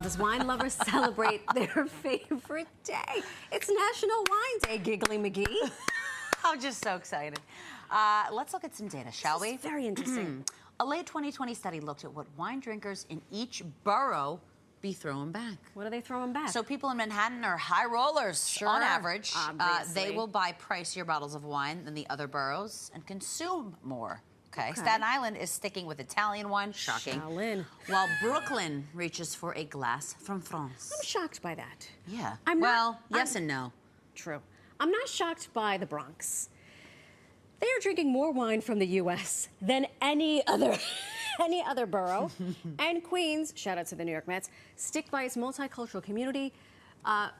as wine lovers celebrate their favorite day. It's National Wine Day, Giggly McGee. I'm just so excited. Let's look at some data, shall we? Very interesting. A late 2020 study looked at what wine drinkers in each borough be throwing back. What are they throwing back? So people in Manhattan are high rollers on average. Obviously. They will buy pricier bottles of wine than the other boroughs and consume more. Okay. Staten Island is sticking with Italian wine, shocking. While Brooklyn reaches for a glass from France. I'm shocked by that. Yeah. Well, yes and no. True. I'm not shocked by the Bronx. They are drinking more wine from the U.S. than any other borough. And Queens, shout out to the New York Mets, stick by its multicultural community.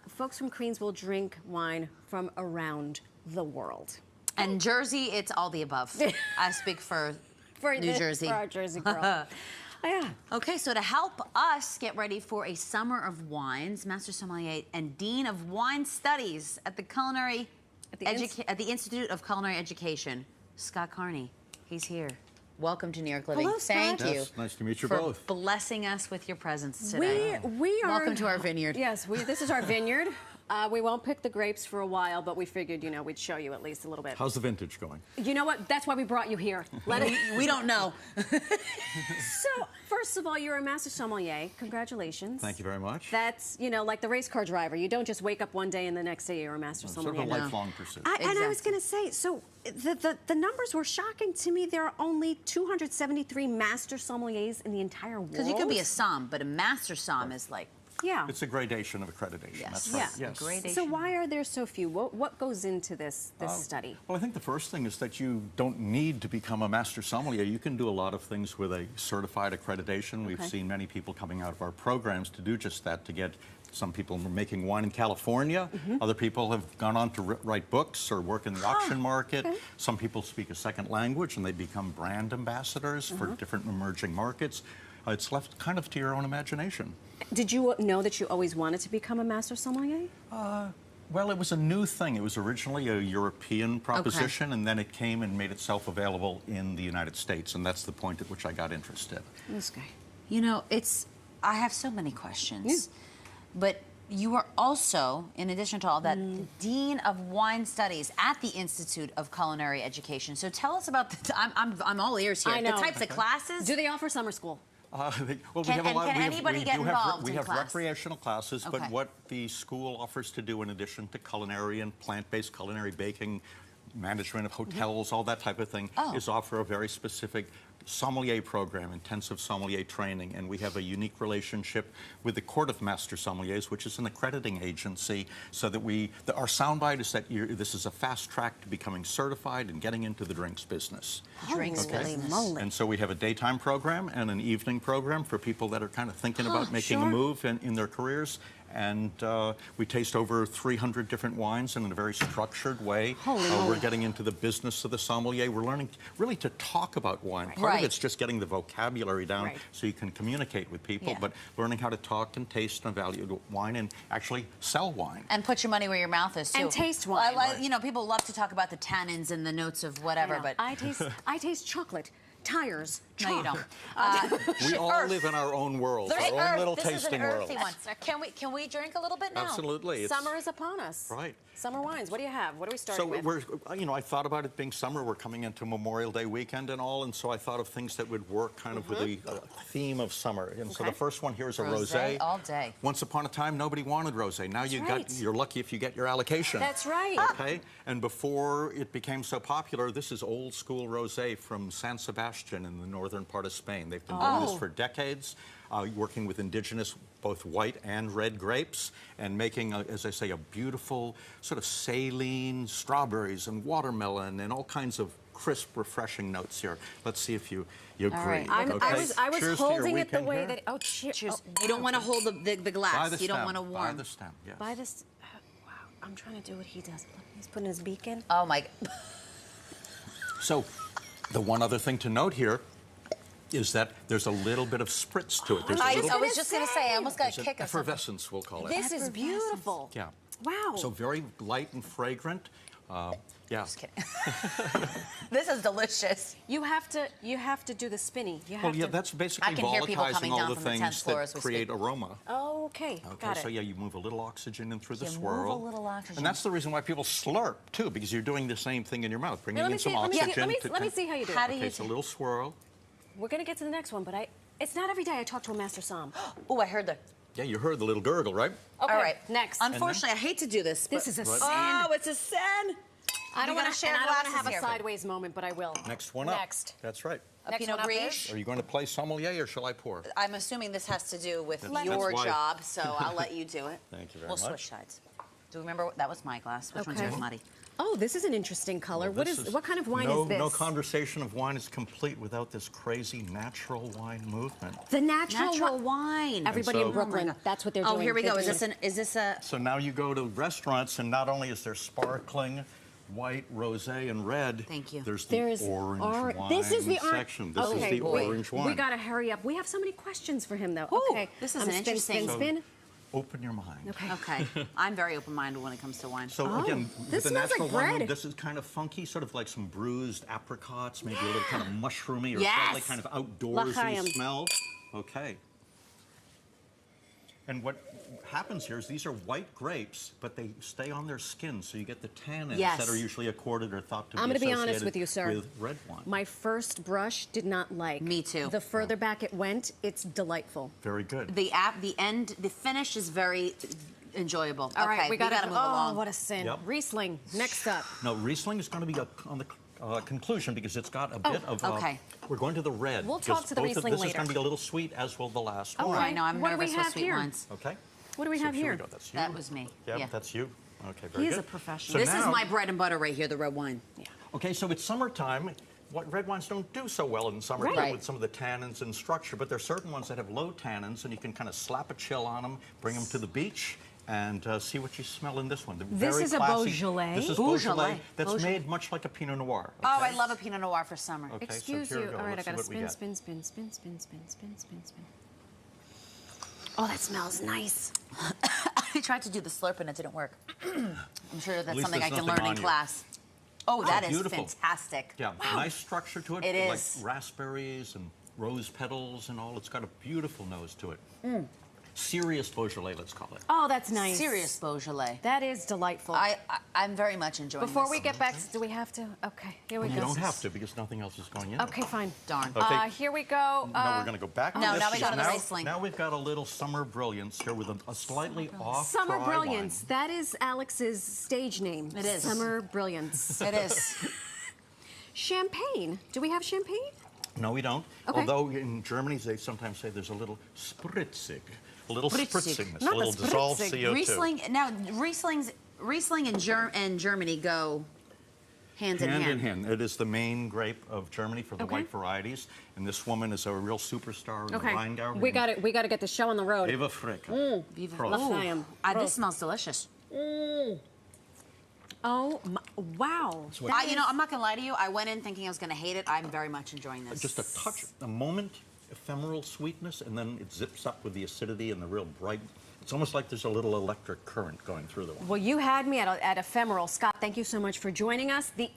Folks from Queens will drink wine from around the world. And Jersey, it's all the above. I speak for New Jersey. For our Jersey girl. Yeah. Okay, so to help us get ready for a summer of wines, Master Sommelier and Dean of Wine Studies at the Institute of Culinary Education, Scott Carney. He's here. Welcome to New York Living. Hello, Scott. Thank you. Yes, nice to meet you for both. Blessing us with your presence today. We are. Welcome to our vineyard. Yes, this is our vineyard. We won't pick the grapes for a while, but we figured, we'd show you at least a little bit. How's the vintage going? You know what? That's why we brought you here. We don't know. So, first of all, you're a master sommelier. Congratulations. Thank you very much. That's, like the race car driver. You don't just wake up one day and the next day you're a master sommelier. Sort of a lifelong pursuit. And I was going to say, so the numbers were shocking to me. There are only 273 master sommeliers in the entire world. Because you could be a somm, but a master somm is like... Yeah. It's a gradation of accreditation. Yes. That's right. Yeah. Yes. Gradation. So why are there so few? What goes into this study? Well, I think the first thing is that you don't need to become a master sommelier. You can do a lot of things with a certified accreditation. We've seen many people coming out of our programs to do just that, to get some people making wine in California. Other people have gone on to write books or work in the auction market. Some people speak a second language and they become brand ambassadors for different emerging markets. It's left kind of to your own imagination. Did you know that you always wanted to become a master sommelier? Well, it was a new thing. It was originally a European proposition, and then it came and made itself available in the United States, and that's the point at which I got interested. This guy. I have so many questions, but you are also, in addition to all that, the Dean of Wine Studies at the Institute of Culinary Education. So tell us about I'm all ears here. I know. The types of classes. Do they offer summer school? Well, Can anybody get involved We in have class? recreational classes, but what the school offers to do in addition to culinary and plant-based culinary baking, management of hotels, all that type of thing, is offer a very specific sommelier program, intensive sommelier training, and we have a unique relationship with the Court of Master Sommeliers, which is an accrediting agency, so that our soundbite is that this is a fast track to becoming certified and getting into the drinks business. Drinks business. And so we have a daytime program and an evening program for people that are kind of thinking about making a move in their careers. And we taste over 300 different wines in a very structured way. We're getting into the business of the sommelier. We're learning really to talk about wine. Part of it's just getting the vocabulary down so you can communicate with people, but learning how to talk and taste and evaluate wine and actually sell wine. And put your money where your mouth is, too. And taste wine. People love to talk about the tannins and the notes of whatever, but... I taste chocolate. Tires. No, you don't. We all live in our own world, our own little tasting world. Can we drink a little bit now? Absolutely. Summer is upon us. Right. Summer wines. What do you have? What are we starting with? I thought about it being summer. We're coming into Memorial Day weekend and all, and so I thought of things that would work kind of with the theme of summer. And so the first one here is a rosé. All day. Once upon a time, nobody wanted rosé. Now you're lucky if you get your allocation. That's right. Okay. And before it became so popular, this is old school rosé from San Sebastian in the northern part of Spain. They've been doing this for decades, working with indigenous, both white and red grapes, and making, as I say, a beautiful sort of saline, strawberries and watermelon and all kinds of crisp, refreshing notes here. Let's see if you agree. Right. I was holding it the way that... Oh, cheers. You don't want to hold the glass. By the stem. You don't want to warm. By the stem, yes. By this... wow. I'm trying to do what he does. Look, he's putting his beak in. Oh, my... So, the one other thing to note here is that there's a little bit of spritz to it. I was just going to say, I almost got a kick of something. Effervescence, we'll call it. This is beautiful. Yeah. Wow. So very light and fragrant. Yeah. Just kidding. This is delicious. You have to do the spinny. You have Well, yeah, to. that's basically I can hear people coming volatilizing all down the from the 10th things floor that as we create speak. aroma. Oh, okay. Okay, Got it. so yeah, you move a little oxygen in through the You move swirl. a little oxygen. And that's the reason why people slurp, too, because you're doing the same thing in your mouth, bringing Let me in see. some oxygen. Let me see how you do How it. do Okay, you it's a little swirl. We're gonna get to the next one, but it's not every day I talk to a master som. Oh, I heard the. Yeah, you heard the little gurgle, right? Okay, All right. next. Unfortunately, I hate to do this. This is a sin. Oh, it's a sin. I don't We gotta want to share share. I don't want to glasses have a here. sideways moment, but I will. Next one up. Next. That's right. A Next Pinot one up Grigio. Are you going to play sommelier or shall I pour? I'm assuming this has to do with That's your why. job, so I'll let you do it. Thank you very We'll much. switch sides. Do you remember that was my glass? Which one's Okay. yours, muddy? Oh, this is an interesting color. Well, this What kind of wine no, is this? No conversation of wine is complete without this crazy natural wine movement. The natural wine. Everybody so- in Brooklyn, that's what they're doing. Oh, here we They're go. Is doing this a? So now you go to restaurants, and not only is there sparkling, white, rosé, and red. Thank you. There's the orange wine This is the section. This is the boy. orange wine. We gotta hurry up. We have so many questions for him, though. Ooh, Okay, this is I'm an spin, interesting- Spin, spin. Open your mind. Okay. Okay, I'm very open-minded when it comes to wine. So Oh, again, this with the smells like natural wine, bread. this is kind of funky, sort of like some bruised apricots, maybe a little kind of mushroomy or Yes. slightly kind of outdoorsy L'chaim. smell. Okay. And what happens here is these are white grapes, but they stay on their skin, so you get the tannins Yes. that are usually accorded or thought to be I'm gonna be honest associated with you, sir. with red wine. My first brush did not like. Me too. The further back it went, it's delightful. Very good. The end, the finish is very enjoyable. All okay, right, we gotta move oh, along. what a sin. Yep. Riesling, next up. No, Riesling is going to be on the conclusion because it's got a bit of. okay. We're going to the red. We'll because talk to the both of Riesling This is later. going to be a little sweet, as will the last Okay. one. I know, I'm What do we nervous with have sweet here? wines. Okay. What do we So have here? we go. That's you. That was me. Yeah, Yeah. that's you. Okay, very He good. is a professional. So This is now- my bread and butter right here, the red wine. Okay, so it's summertime. What red wines don't do so well in summertime Right. with some of the tannins and structure, but there are certain ones that have low tannins, and you can kind of slap a chill on them, bring them to the beach, and see what you smell in this one. They're This very is a classy. Beaujolais. This is Beaujolais. Beaujolais. That's Beaujolais. made much like a Pinot Noir. Oh, I okay? love a Pinot Noir for summer. Okay, Excuse so here you. we go. All right, Let's I gotta see what we spin, get. spin, spin, spin, spin, spin, spin, spin, spin, spin. Oh, that smells nice. I tried to do the slurp and it didn't work. I'm sure that's least something I there's can nothing learn in on you. class. Oh, that is beautiful. fantastic. Yeah, nice structure to it. It like is. raspberries and rose petals and all. It's got a beautiful nose to it. Serious Beaujolais, let's call it. Oh, that's nice. Serious Beaujolais. That is delightful. I'm very much enjoying Before this. we get back, do we have to? Okay, here we You go. don't have to because nothing else is going in. Okay, fine. Darn. Okay. Here we go. No, we're going to go back to No, this now we because go to the Riesling. Now we've got a little summer brilliance here with a slightly off Summer dry Brilliance. wine. That is Alex's stage name. It is. Summer Brilliance. It is. Champagne. Do we have champagne? No, we don't. Okay. Although in Germany they sometimes say there's a little spritzig, a little Spritzig. spritzingness, Not a the little dissolved spritzig. CO2. Riesling. Now, Riesling and Germany go hand in Hand hand. in hand. It is the main grape of Germany for the Okay. white varieties, and this woman is a real superstar in the Okay. Rheingau. We got it. We got to get the show on the road. Eva Frick. Viva Prost. L'chaim. This smells delicious. Oh, my, wow. You know, I'm not gonna lie to you. I went in thinking I was gonna hate it. I'm very much enjoying this. Just a touch, a moment, ephemeral sweetness, and then it zips up with the acidity and the real bright. It's almost like there's a little electric current going through the wine. Well, you had me at ephemeral. Scott, thank you so much for joining us. The